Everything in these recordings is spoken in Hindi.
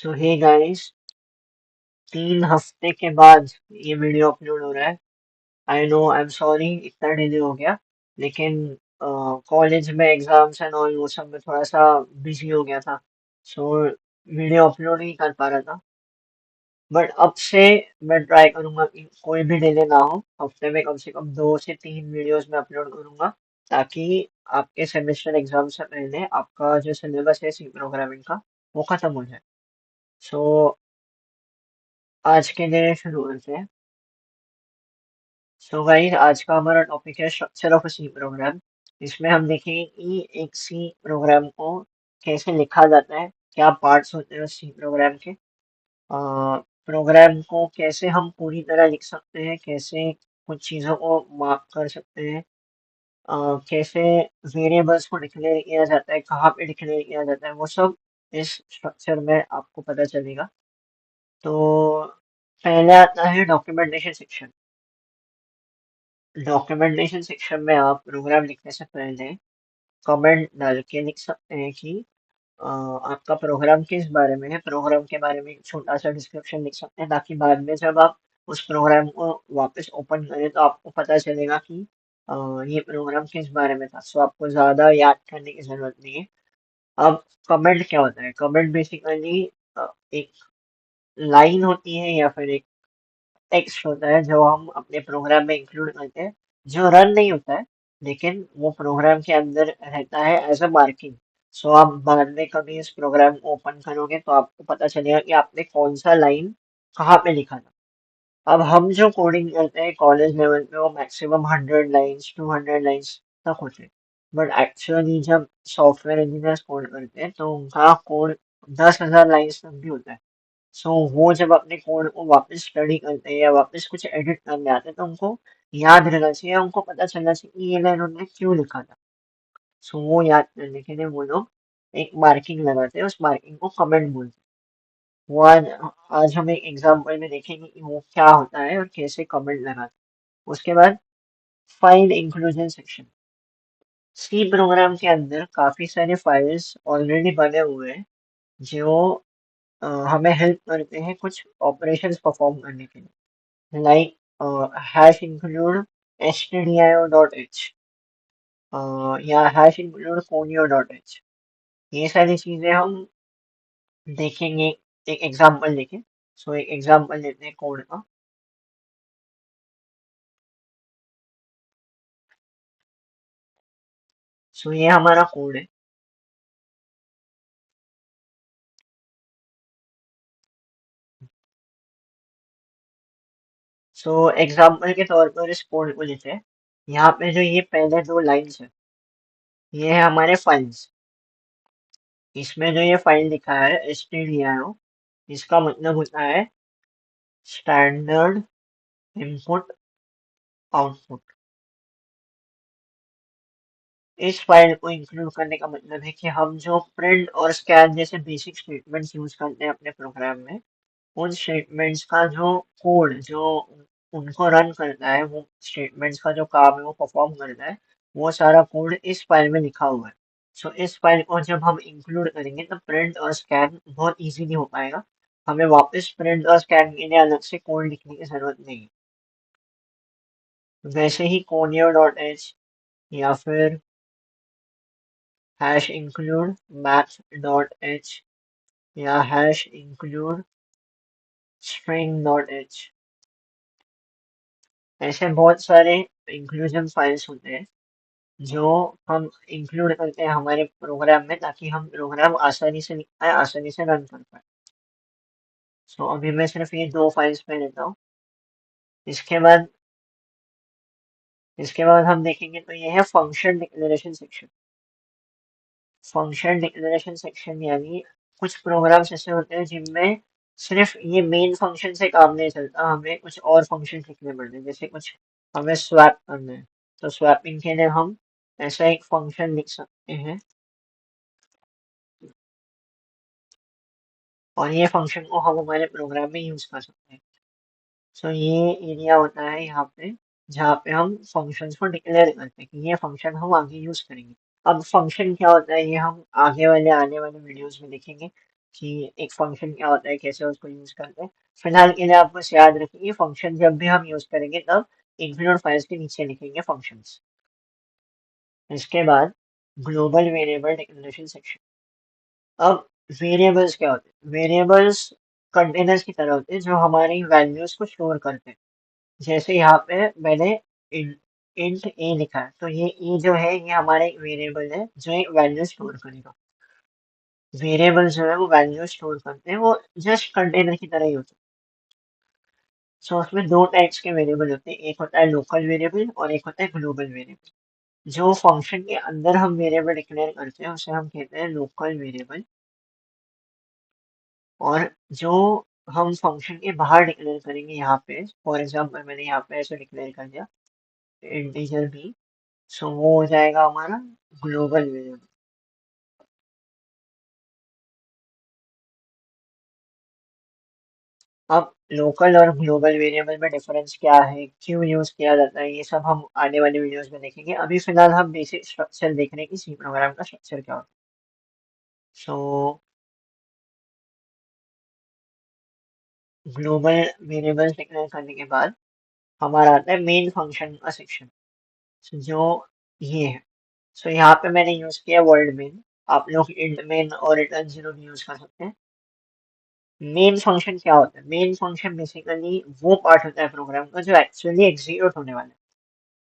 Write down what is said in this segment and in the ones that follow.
सो हे गाइस, 3 हफ्ते के बाद ये वीडियो अपलोड हो रहा है। I know, I am sorry इतना डिले हो गया। लेकिन कॉलेज में एग्जाम्स एंड ऑल वो सब में थोड़ा सा बिजी हो गया था। सो वीडियो अपलोड नहीं कर पा रहा था। बट अब से मैं ट्राई करूंगा कि कोई भी डिले ना हो। हफ्ते में कम से कम 2 से 3 वीडियोस में अपलोड करूंगा, ताकि आपके सेमेस्टर एग्जाम से पहले आपका जो सिलेबस है सी प्रोग्रामिंग का वो खत्म हो जाए। सो आज के लिए शुरू करते हैं। सो गाइस, आज का हमारा टॉपिक है स्ट्रक्चर ऑफ सी प्रोग्राम। इसमें हम देखेंगे कि एक सी प्रोग्राम को कैसे लिखा जाता है, क्या पार्ट्स होते हैं सी प्रोग्राम के, प्रोग्राम को कैसे हम पूरी तरह लिख सकते हैं, कैसे कुछ चीज़ों को मार्क कर सकते हैं, कैसे वेरिएबल्स को डिक्लेयर किया जाता है, कहाँ पे डिक्लेयर किया जाता है, वो सब इस स्ट्रक्चर में आपको पता चलेगा। तो पहले आता है डॉक्यूमेंटेशन सेक्शन। डॉक्यूमेंटेशन सेक्शन में आप प्रोग्राम लिखने से पहले कमेंट डाल के लिख सकते हैं कि आपका प्रोग्राम किस बारे में है। प्रोग्राम के बारे में एक छोटा सा डिस्क्रिप्शन लिख सकते हैं, ताकि बाद में जब आप उस प्रोग्राम को वापस ओपन करें तो आपको पता चलेगा कि ये प्रोग्राम किस बारे में था। सो आपको ज़्यादा याद करने की ज़रूरत नहीं है। अब कमेंट क्या होता है? कमेंट बेसिकली एक लाइन होती है या फिर एक टेक्स्ट होता है जो हम अपने प्रोग्राम में इंक्लूड करते हैं, जो रन नहीं होता है, लेकिन वो प्रोग्राम के अंदर रहता है एज अ मार्किंग। सो आप बाद में कभी इस प्रोग्राम को ओपन करोगे तो आपको पता चलेगा कि आपने कौन सा लाइन कहाँ पे लिखा था। अब हम जो कोडिंग करते हैं कॉलेज लेवल पे वो मैक्सिमम 100 लाइन्स 200 लाइन्स तक होते हैं। बट एक्चुअली जब सॉफ्टवेयर इंजीनियर्स कोड करते हैं तो उनका कोड 10,000 लाइन्स तक भी होता है। सो वो जब अपने कोड को वापस स्टडी करते हैं या वापस कुछ एडिट करने आते हैं तो उनको याद रहना चाहिए, उनको पता चलना चाहिए कि ये लाइन उन्होंने क्यों लिखा था। सो वो याद करने के लिए वो लोग एक मार्किंग लगाते हैं, उस मार्किंग को कमेंट बोलते हैं। वो आज हम एक एग्जाम्पल में देखेंगे कि वो क्या होता है और कैसे कमेंट लगाते हैं। उसके बाद file inclusion section. C program के अंदर काफी सारे फाइल्स ऑलरेडी बने हुए हैं जो हमें हेल्प करते हैं कुछ ऑपरेशंस परफॉर्म करने के लिए, लाइक हैश इंक्लूड stdio.h या हैश इंक्लूड conio.h। ये सारी चीजें हम देखेंगे एक एग्जांपल लेके। सो एक एग्जांपल लेते हैं कोड का। सो ये हमारा कोड है। सो एग्जांपल के तौर पर इस कोड को लेते हैं। यहाँ पे जो ये पहले 2 लाइन्स है, ये है हमारे फाइल्स। इसमें जो ये फाइल लिखा है stdio, इसका मतलब होता है स्टैंडर्ड इनपुट आउटपुट। इस फाइल को इंक्लूड करने का मतलब है कि हम जो प्रिंट और स्कैन जैसे बेसिक स्टेटमेंट्स यूज करते हैं अपने प्रोग्राम में, उन स्टेटमेंट्स का जो कोड जो उनको रन करता है, वो स्टेटमेंट्स का जो काम है वो परफॉर्म करता है, वो सारा कोड इस फाइल में लिखा हुआ है। सो इस फाइल को जब हम इंक्लूड करेंगे तो प्रिंट और स्कैन बहुत इजीली हो पाएगा। हमें वापस प्रिंट और स्कैन के लिए अलग से कोड लिखने की जरूरत नहीं है। वैसे ही conio.h या फिर हैश इंक्लूड math.h या हैश इंक्लूड string.h, ऐसे बहुत सारे इंक्लूजन फाइल्स होते हैं जो हम इंक्लूड करते हैं हमारे प्रोग्राम में, ताकि हम प्रोग्राम आसानी से लिख पाए, आसानी से रन कर पाए। सो अभी मैं सिर्फ ये 2 फाइल्स में लेता हूँ। इसके बाद हम देखेंगे तो ये है function declaration section. Function declaration section यानी कुछ प्रोग्राम्स ऐसे होते हैं जिनमें सिर्फ ये मेन फंक्शन से काम नहीं चलता, हमें कुछ और फंक्शन लिखने पड़ते हैं। जैसे कुछ हमें स्वैप करना है तो स्वैपिंग के लिए हम ऐसा एक फंक्शन लिख सकते हैं, और ये फंक्शन को हम हमारे प्रोग्राम में यूज कर सकते हैं। सो ये एरिया होता है यहाँ पे जहाँ पे हम फंक्शंस को डिक्लेयर करते हैं कि ये फंक्शन हम आगे यूज करेंगे। अब फंक्शन क्या होता है ये हम आगे वाले आने वाले वीडियोस में देखेंगे। कि एक फंक्शन क्या होता है, कैसे उसको यूज करते हैं। फिलहाल के लिए आप बस याद रखिए फंक्शन जब भी हम यूज करेंगे तब इंक्लूड फाइल्स के नीचे लिखेंगे फंक्शंस। इसके बाद ग्लोबल वेरिएबल डिक्लेरेशन सेक्शन। अब वेरिएबल्स क्या होते हैं? वेरिएबल्स कंटेनर्स की तरह होते हैं जो हमारी वैल्यूज को स्टोर करते हैं। जैसे यहाँ पे मैंने इंट ए लिखा है, तो ये ए जो है ये हमारा एक वेरिएबल है जो एक वैल्यू स्टोर करेगा। वेरिएबल जो है वो वैल्यू स्टोर करते हैं, वो जस्ट कंटेनर की तरह ही होते हैं। सो उसमें दो टाइप्स के वेरिएबल होते हैं, एक होता है लोकल वेरिएबल और एक होता है ग्लोबल वेरिएबल। जो फंक्शन के अंदर हम वेरिएबल डिक्लेयर करते हैं उसे हम कहते हैं लोकल वेरिएबल, और जो हम फंक्शन के बाहर डिक्लेयर करेंगे यहाँ पे, फॉर एग्जांपल मैंने यहाँ पे ऐसे डिक्लेयर कर दिया इंटीजर बी, सो वो हो जाएगा हमारा ग्लोबल वेरिएबल। अब लोकल और ग्लोबल वेरिएबल में डिफरेंस क्या है, क्यों यूज किया जाता है, ये सब हम आने वाले वीडियोस में देखेंगे। अभी फिलहाल हम बेसिक स्ट्रक्चर देख रहे हैं कि सी प्रोग्राम का स्ट्रक्चर क्या होता है। सो ग्लोबल वेरिएबल्स डिक्लेयर करने के बाद हमारा आता है मेन फंक्शन का सेक्शन, जो ये है। सो यहाँ पे मैंने यूज किया वर्ल्ड मेन, आप लोग इंट मेन और रिटर्न जीरो भी यूज कर सकते हैं। मेन फंक्शन क्या होता है? मेन फंक्शन बेसिकली वो पार्ट होता है प्रोग्राम का जो एक्चुअली एग्जीक्यूट होने वाला है।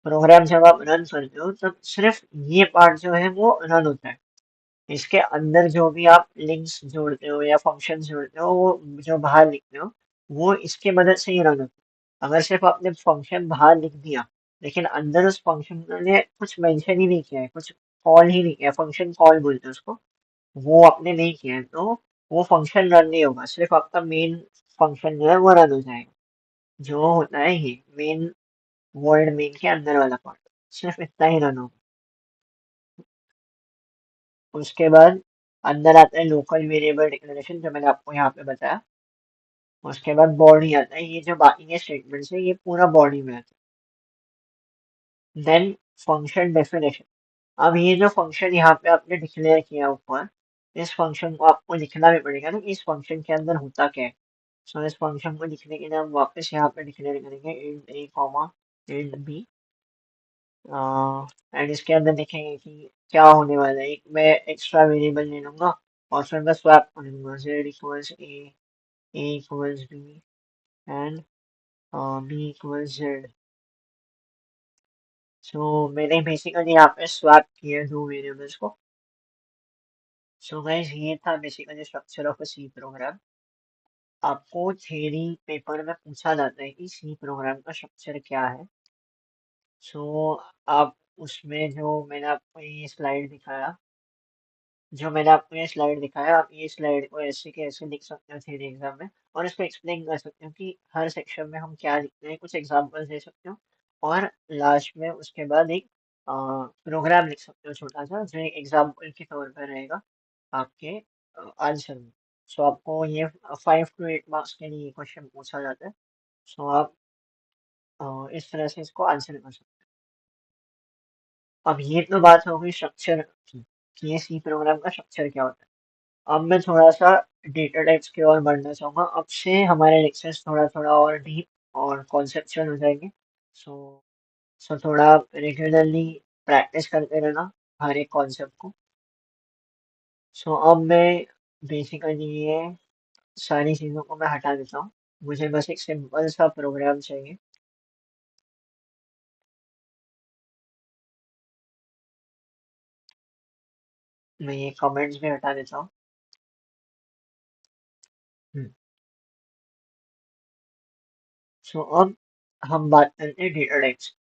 प्रोग्राम जब आप रन करते हो तब सिर्फ ये पार्ट जो है वो रन होता है। इसके अंदर जो भी आप लिंक्स जोड़ते हो या फंक्शन जोड़ते हो, वो जो बाहर लिखते हो वो इसके मदद से ही रन होता है। अगर सिर्फ आपने फंक्शन बाहर लिख दिया लेकिन अंदर उस फंक्शन ने कुछ मेंशन ही नहीं किया है, कुछ कॉल ही नहीं किया, फंक्शन कॉल बोलते हैं उसको, वो आपने नहीं किया है, तो वो फंक्शन रन नहीं होगा, सिर्फ आपका मेन फंक्शन जो है वो रन हो जाएगा। जो होता है ये मेन, वर्ल्ड मेन के अंदर वाला पार्ट, सिर्फ इतना ही रन होगा। उसके बाद अंदर आता है लोकल वेरिएबल डिक्लेरेशन जो मैंने आपको यहाँ पे बताया। उसके बाद बॉडी आता है, ये जो बाकी के स्टेटमेंट्स है ये पूरा बॉडी में आता है। Then function definition. अब ये जो फंक्शन यहाँ पे आपने डिक्लेयर किया ऊपर, इस फंक्शन को आपको लिखना भी पड़ेगा ना कि इस फंक्शन के अंदर होता क्या है। सो इस फंक्शन को लिखने के लिए हम वापस यहाँ पे डिक्लेयर करेंगे int a comma int b, and इसके अंदर देखेंगे कि क्या होने वाला है। एक मैं एक्स्ट्रा वेरिएबल ले लूंगा और फिर मैं स्वैप कर लूंगा Z equals A equals B and B equals Z. So मैंने बेसिकली यहाँ पे स्वैप किया दो वेरिएबल्स को। सो गाइस ये था basically structure of a C program. आपको थ्योरी पेपर में पूछा जाता है कि सी प्रोग्राम का स्ट्रक्चर क्या है। सो आप उसमें जो मैंने आपको ये स्लाइड दिखाया, आप ये स्लाइड को ऐसे के ऐसे लिख सकते हो थ्योरी एग्जाम में, और इसको एक्सप्लेन कर सकते हो कि हर सेक्शन में हम क्या लिखते हैं, कुछ एग्जांपल्स दे सकते हो, और लास्ट में उसके बाद एक प्रोग्राम लिख सकते हो छोटा सा जो एक एग्जाम्पल के तौर पर रहेगा आपके आंसर में। सो आपको ये 5 to 8 मार्क्स के लिए क्वेश्चन पूछा जाता है। सो आप इस तरह से इसको आंसर कर सकते हो। अब ये तो बात हो गई स्ट्रक्चर की, कि ये सी प्रोग्राम का स्ट्रक्चर क्या होता है। अब मैं थोड़ा सा डेटा टाइप्स की ओर बढ़ना चाहूँगा। अब से हमारे लेक्चर्स थोड़ा थोड़ा और डीप और कॉन्सेप्चुअल हो जाएंगे। सो सो थोड़ा रेगुलरली प्रैक्टिस करते रहना हर एक कॉन्सेप्ट को। सो अब मैं बेसिकली ये सारी चीज़ों को मैं हटा देता हूँ। मुझे बस एक सिंपल सा प्रोग्राम चाहिए। मैं ये कमेंट्स भी हटा देता हूँ। सो अब हम बात करते हैं data types.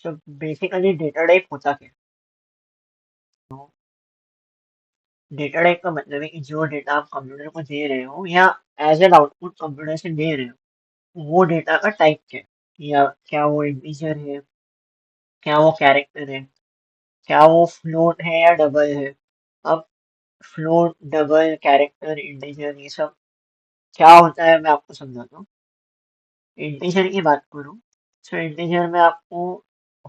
So basically data type होता क्या है? डेटा टाइप का मतलब है कि जो डेटा आप कंप्यूटर को दे रहे हो या एज एन आउटपुट कंप्यूटर से दे रहे हो, वो डेटा का टाइप क्या है, या क्या वो इंटीजर है, क्या वो कैरेक्टर है, क्या वो फ्लोट है या डबल है। अब फ्लोट, डबल, कैरेक्टर, इंटीजर, ये सब क्या होता है मैं आपको समझाता हूँ। इंटीजर की बात करूँ तो इंटीजर में आपको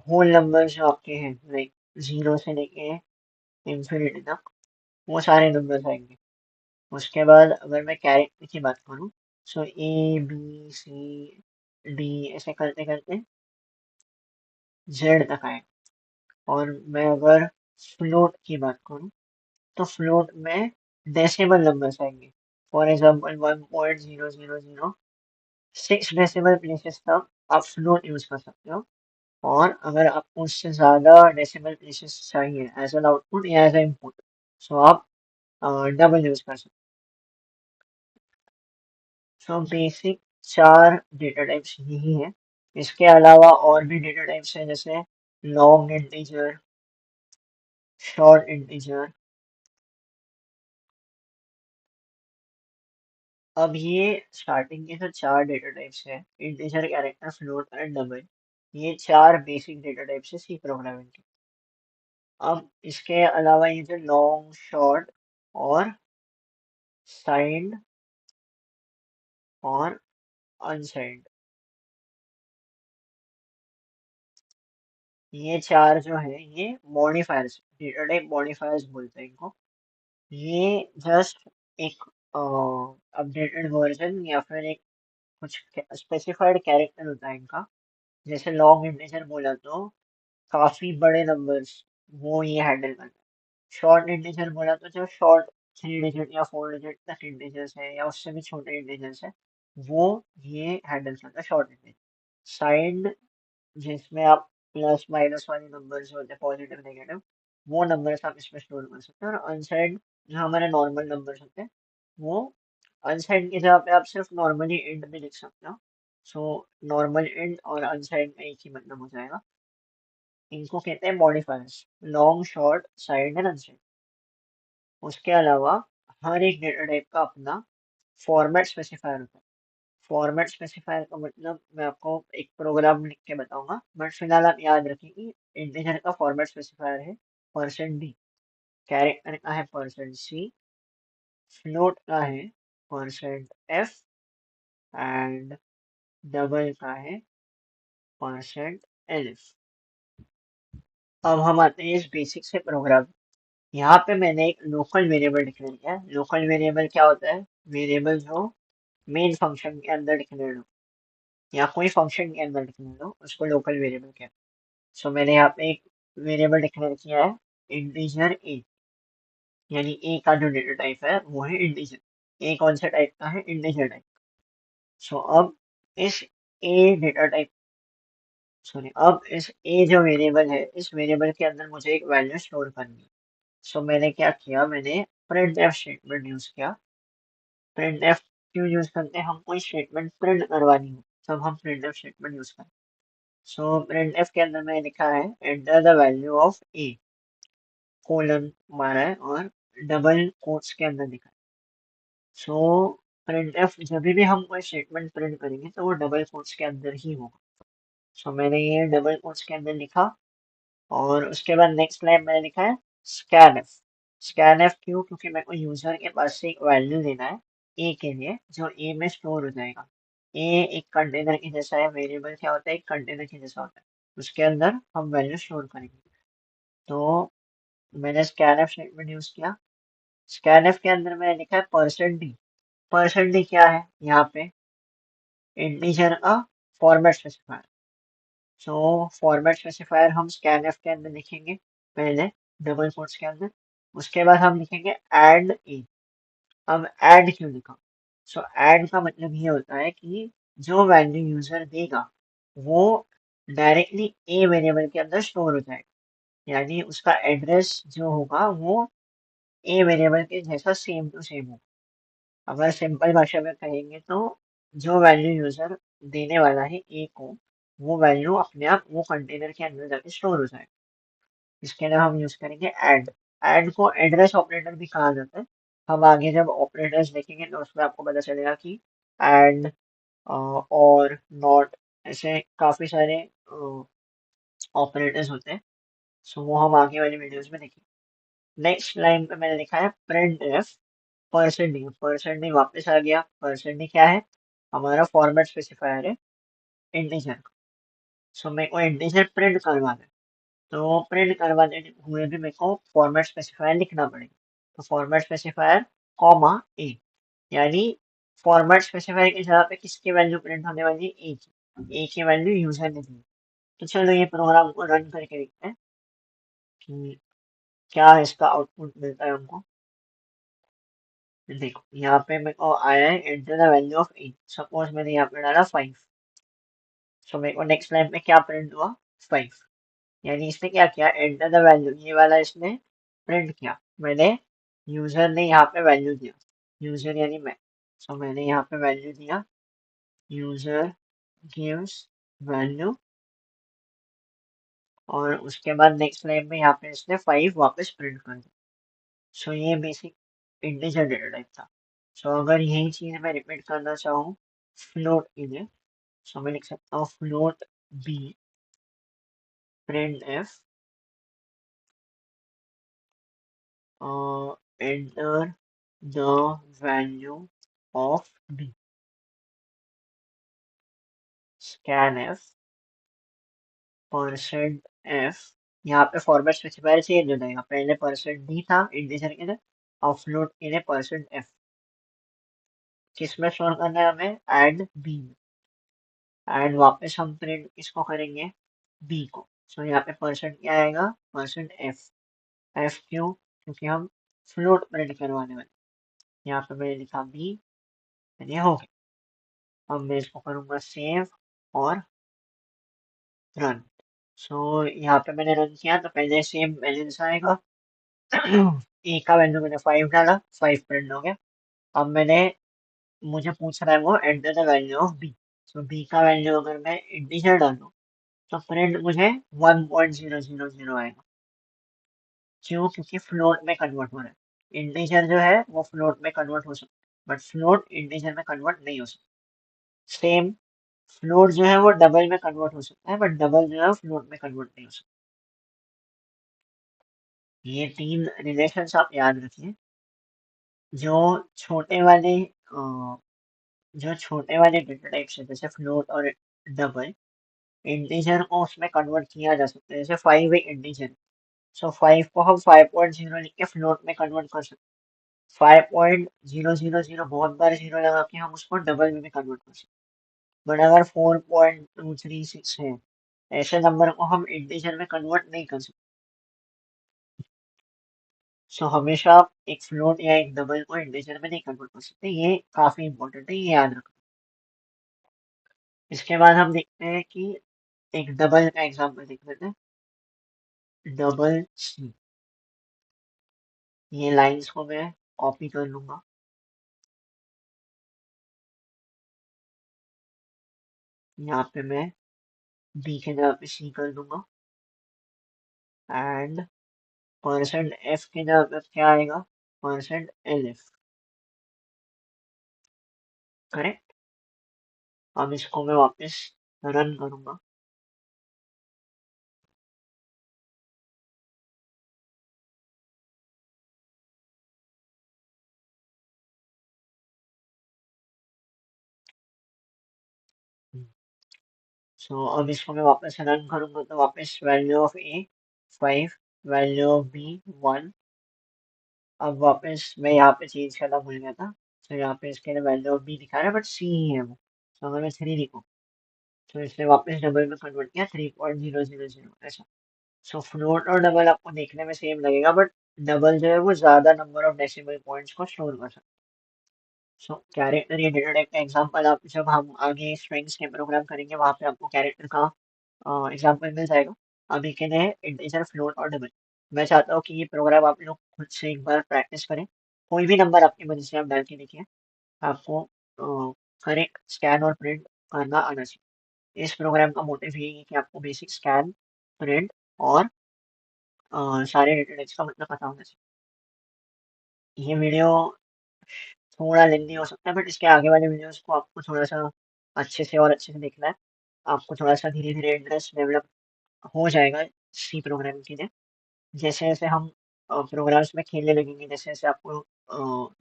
होल नंबर जो आपके हैं, लाइक जीरो से लेके इंफिनिटी तक, वो सारे नंबर्स आएंगे। उसके बाद अगर मैं कैरेक्टर की बात करूँ, सो ए बी सी डी ऐसे करते करते जेड तक आए। और मैं अगर फ्लोट की बात करूँ, तो फ्लोट में डेसिमल नंबर्स आएंगे। फॉर एग्जाम्पल 1.0006 डेसिमल प्लेसेस तक आप फ्लोट यूज कर सकते हो। और अगर आपको उससे ज़्यादा डेसिमल प्लेसेस चाहिए एज एन आउटपुट या एज ए इनपुट, सो आप डबल यूज कर सकते हो। सो बेसिक 4 डेटा टाइप्स यही है। इसके अलावा और भी डेटा टाइप्स हैं, जैसे लॉन्ग इंटीजर, शॉर्ट इंटीजर। अब ये स्टार्टिंग के जो 4 डेटा टाइप्स है, integer, character, float and double, ये 4 बेसिक डेटा टाइप्स है सी प्रोग्रामिंग के। अब इसके अलावा ये जो लॉन्ग, शॉर्ट और साइंड और अनसाइंड, ये 4 जो है ये मॉडिफायर्स, डेटा टाइप मॉडिफायर्स बोलते हैं इनको। ये जस्ट एक अपडेटेड वर्जन या फिर एक कुछ स्पेसिफाइड कैरेक्टर होता है इनका। जैसे लॉन्ग इंटीजर बोला तो काफी बड़े नंबर्स वो ये हैंडल करता है। शॉर्ट इंटीजर बोला तो जो शॉर्ट 3 डिजिट या 4 डिजिट तक इंटीजर्स है या उससे भी छोटे इंटीजर्स है, वो ये हैंडल करता है शॉर्ट इंटीजर। साइंड, जिसमें आप प्लस माइनस वाले नंबर्स होते हैं, पॉजिटिव नेगेटिव, वो नंबर्स आप इसमें स्टोर कर सकते हैं। और अनसाइंड जो हमारे नॉर्मल नंबर्स होते हैं, वो अनसाइंड की जगह पे आप सिर्फ नॉर्मली इंड भी लिख सकते हो। सो नॉर्मल इंड और अनसाइंड में एक ही मतलब हो जाएगा। इनको कहते हैं modifiers, long, short, side and onside. उसके अलावा हर एक डेटा टाइप का अपना फॉर्मेट स्पेसिफायर होता है। फॉर्मेट स्पेसिफायर का मतलब मैं आपको एक प्रोग्राम लिख के बताऊंगा, बट फिलहाल आप याद रखिए कि इंटीजर का फॉर्मेट स्पेसिफायर है %d, कैरेक्टर का है %c, फ्लोट का है %f एंड डबल का है %lf। अब हम आते हैं इस बेसिक से प्रोग्राम। यहाँ पे मैंने एक लोकल वेरिएबल डिक्लेयर किया है। लोकल वेरिएबल क्या होता है? वेरिएबल जो मेन फंक्शन के अंदर डिक्लेयर हो या कोई फंक्शन के अंदर डिक्लेयर हो, उसको लोकल वेरिएबल कहते हैं। सो मैंने यहाँ पे एक वेरिएबल डिक्लेयर किया है इंटीजर ए, यानी ए का जो डेटा टाइप है वो है इंटीजर। ए कौन सा टाइप का है? Integer type. सो अब इस ए डेटा टाइप, सॉरी, अब इस ए जो वेरिएबल है, इस वेरिएबल के अंदर मुझे एक वैल्यू स्टोर करनी है। सो मैंने क्या किया, मैंने प्रिंट एफ स्टेटमेंट यूज किया। प्रिंट एफ क्यों यूज करते हैं? हम कोई स्टेटमेंट प्रिंट करवानी हो तब हम प्रिंट एफ स्टेटमेंट यूज करते हैं। सो प्रिंट एफ के अंदर मैंने लिखा है enter the value of A, colon मारा है और डबल कोट्स के अंदर लिखा है। सो प्रिंट एफ जब भी हम कोई स्टेटमेंट प्रिंट करेंगे तो वो डबल कोट्स के अंदर ही होगा। सो मैंने ये डबल कोट्स के अंदर लिखा। और उसके बाद नेक्स्ट लाइन मैंने लिखा है स्कैन एफ। स्कैन एफ क्यों? क्योंकि मेरे को यूजर के पास से एक वैल्यू लेना है ए के लिए, जो ए में स्टोर हो जाएगा। ए एक कंटेनर के जैसा है, वेरिएबल क्या होता है? एक कंटेनर के जैसा होता है, उसके अंदर हम वैल्यू स्टोर करेंगे। तो मैंने स्कैन एफ स्टेटमेंट यूज किया। स्कैनफ के अंदर मैंने लिखा है %d। %d क्या है? यहाँ पे इंटीजर का फॉर्मेट स्पेसिफायर। सो फॉर्मेट स्पेसिफायर हम स्कैनफ के अंदर लिखेंगे पहले, डबल कोट्स के अंदर। उसके बाद हम लिखेंगे ऐड ए। अब ऐड क्यों लिखा? सो ऐड का मतलब ये होता है कि जो वैल्यू यूजर देगा वो डायरेक्टली ए वेरिएबल के अंदर स्टोर हो जाएगा, यानी उसका एड्रेस जो होगा वो ए वेरिएबल के जैसा सेम टू सेम होगा। अगर सिंपल भाषा में कहेंगे तो जो वैल्यू यूजर देने वाला है ए को, वो वैल्यू अपने आप वो कंटेनर के अंदर जाके स्टोर हो जाएगा। इसके लिए हम यूज करेंगे ऐड। ऐड को एड्रेस ऑपरेटर भी कहा जाता है। हम आगे जब ऑपरेटर्स देखेंगे तो उसमें आपको पता चलेगा कि ऐड और नॉट ऐसे काफी सारे ऑपरेटर्स होते हैं। सो वो हम आगे वाली वीडियोस में देखेंगे। नेक्स्ट लाइन पे मैंने लिखा है प्रिंट एफ %d। %d वापस आ गया। %d क्या है? हमारा फॉर्मेट स्पेसिफायर है इंटीजर का। सो मेरे को इंटीजर प्रिंट करवाना है, तो प्रिंट करवाने हुए भी मेरे को फॉर्मेट स्पेसिफायर लिखना पड़ेगा। तो फॉर्मेट स्पेसिफायर कॉमा ए, यानी फॉर्मेट स्पेसिफायर की जगह पे किसकी वैल्यू प्रिंट होने वाली है, ए की वैल्यू यूजर ने दी। तो चलो ये प्रोग्राम को रन करके देखते हैं कि क्या इसका आउटपुट मिलता है हमको। देखो यहाँ पे मेरे को आया है enter the value of A, suppose मैंने यहाँ पे डाला 5, सो मेरे को नेक्स्ट लाइन में क्या प्रिंट हुआ, 5। यानी इसने क्या किया, एंटर द वैल्यू ये वाला इसने प्रिंट किया, मैंने यूजर ने यहाँ पे वैल्यू दिया, यूजर यानी मैं, सो मैंने यहाँ पे वैल्यू दिया, यूजर गिव्स वैल्यू, और उसके बाद नेक्स्ट लाइन में यहाँ पे इसने 5 वापस प्रिंट कर दिया। सो ये बेसिक इंटीजर डेटा टाइप था। सो अगर यही चीज मैं रिपीट करना चाहूँ फ्लोट के लिए, सो मैं लिख सकता हूँ float b print f enter the value of b, scanf percent f, यहाँ पे फॉर्मेट स्पेसिफायर चेंज हो जाएगा, पहले परसेंट d था इंटीजर के लिए, और फ्लोट के लिए परसेंट f, किसमें स्टोर करना है हमें, एड b में, एंड वापस हम प्रिंट किसको करेंगे, b को। सो यहाँ पे परसेंट क्या आएगा, परसेंट f, f क्यों, क्योंकि हम फ्लोट प्रिंट करवाने वाले, यहाँ पे मैंने लिखा b, ये हो गया। अब मैं इसको करूंगा सेव और रन। सो यहाँ पे मैंने रन किया तो पहले सेम बैलेंस आएगा। ए का वैल्यू मैंने 5 डाला, 5 प्रिंट हो गया। अब मैंने, मुझे पूछ रहा है वो enter the value of b, so b का वैल्यू अगर मैं इंटीजर डालूं तो प्रिंट मुझे 1.000 आएगा। क्यों, क्योंकि फ्लोट में कन्वर्ट हो रहा है, इंटीजर जो है वो फ्लोट में कन्वर्ट हो सकता है बट फ्लोट इंटीजर में कन्वर्ट नहीं हो सकता। सेम फ्लोट जो है वो डबल में कन्वर्ट हो सकता है बट डबल जो है फ्लोट में कन्वर्ट नहीं हो सकता। ये 3 रिलेशंस आप याद रखिए। जो छोटे वाले जो छोटे वाले डेटा टाइप्स है जैसे फ्लोट और डबल, इंटीजर को उसमें कन्वर्ट किया जा सकता है, जैसे 5 एक इंटीजर, सो 5 को हम 5.0 लिख के फ्लोट में कन्वर्ट कर सकते हैं, 5.000 बहुत बार जीरो लगा के हम उसको डबल में भी कन्वर्ट कर सकते हैं। बट अगर 4.236 है, ऐसे नंबर को हम इंटीजर में कन्वर्ट नहीं कर सकते। सो हमेशा आप एक फ्लोट या एक डबल को इंटीजर में नहीं कन्वर्ट कर सकते, ये काफी इंपॉर्टेंट है, ये याद रखना। इसके बाद हम देखते हैं कि एक डबल का एग्जांपल देख लेते हैं, डबल सी। ये लाइंस को मैं कॉपी कर लूंगा, यहाँ पे मैं बी के जगह पे सी कर दूंगा, एंड परसेंट एफ के जगह पे क्या आएगा, परसेंट एल एफ, करेक्ट। अब इसको मैं वापस रन करूंगा, सो अब इसको मैं वापस रन करूंगा तो वापस value of a 5, value of b 1। अब वापस मैं यहाँ पे चेंज करना भूल गया था, तो यहाँ पे इसके लिए वैल्यू ऑफ बी दिखा रहा है बट सी ही है वो, तो अगर मैं 3 लिखूँ तो इसने वापस डबल में कन्वर्ट किया 3.000 ऐसा। सो फ्लोट और डबल आपको देखने में सेम लगेगा बट डबल जो है वो ज्यादा नंबर ऑफ डेसिमल पॉइंट्स को स्टोर कर सकता है। सो कैरेक्टर या डेटा टाइप का एग्जांपल आप जब हम आगे स्ट्रिंग्स के प्रोग्राम करेंगे वहाँ पे आपको कैरेक्टर का एग्जांपल मिल जाएगा। अभी के लिए इंटीजर फ्लोट और डबल, मैं चाहता हूँ कि ये प्रोग्राम आप लोग खुद से एक बार प्रैक्टिस करें, कोई भी नंबर आपकी मर्जी से आप डाल के देखिए, आपको करेक्ट स्कैन और प्रिंट करना आना चाहिए। इस प्रोग्राम का मोटिव यही है कि आपको बेसिक स्कैन, प्रिंट और सारे डेटा टाइप्स का मतलब पता होना चाहिए। ये वीडियो थोड़ा लेंदी हो सकता है बट इसके आगे वाले वीडियोस को आपको थोड़ा सा अच्छे से और अच्छे से देखना है, आपको थोड़ा सा धीरे धीरे इंटरेस्ट डेवलप हो जाएगा सी प्रोग्रामिंग के लिए। जैसे जैसे हम प्रोग्राम्स में खेलने लगेंगे, जैसे जैसे आपको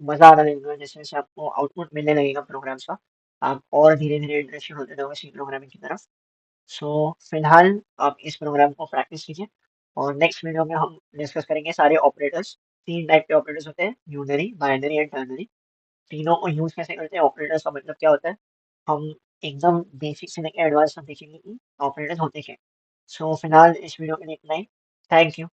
मजा आने लगेगा, जैसे जैसे आपको आउटपुट मिलने लगेगा प्रोग्राम्स का, आप और धीरे धीरे इंटरेस्टेड होते जाओगे सी प्रोग्रामिंग की तरफ। सो फिलहाल आप इस प्रोग्राम को प्रैक्टिस कीजिए और नेक्स्ट वीडियो में हम डिस्कस करेंगे सारे ऑपरेटर्स, 3 टाइप के ऑपरेटर्स होते हैं, यूनरी, बाइनरी एंड टर्नरी। तीनों को यूज़ कैसे करते हैं, ऑपरेटर्स का मतलब क्या होता है, हम एकदम बेसिक से लेके एडवांस तक देखेंगे कि ऑपरेटर्स होते क्या हैं। सो फिलहाल इस वीडियो के लिए इतना ही। Thank you.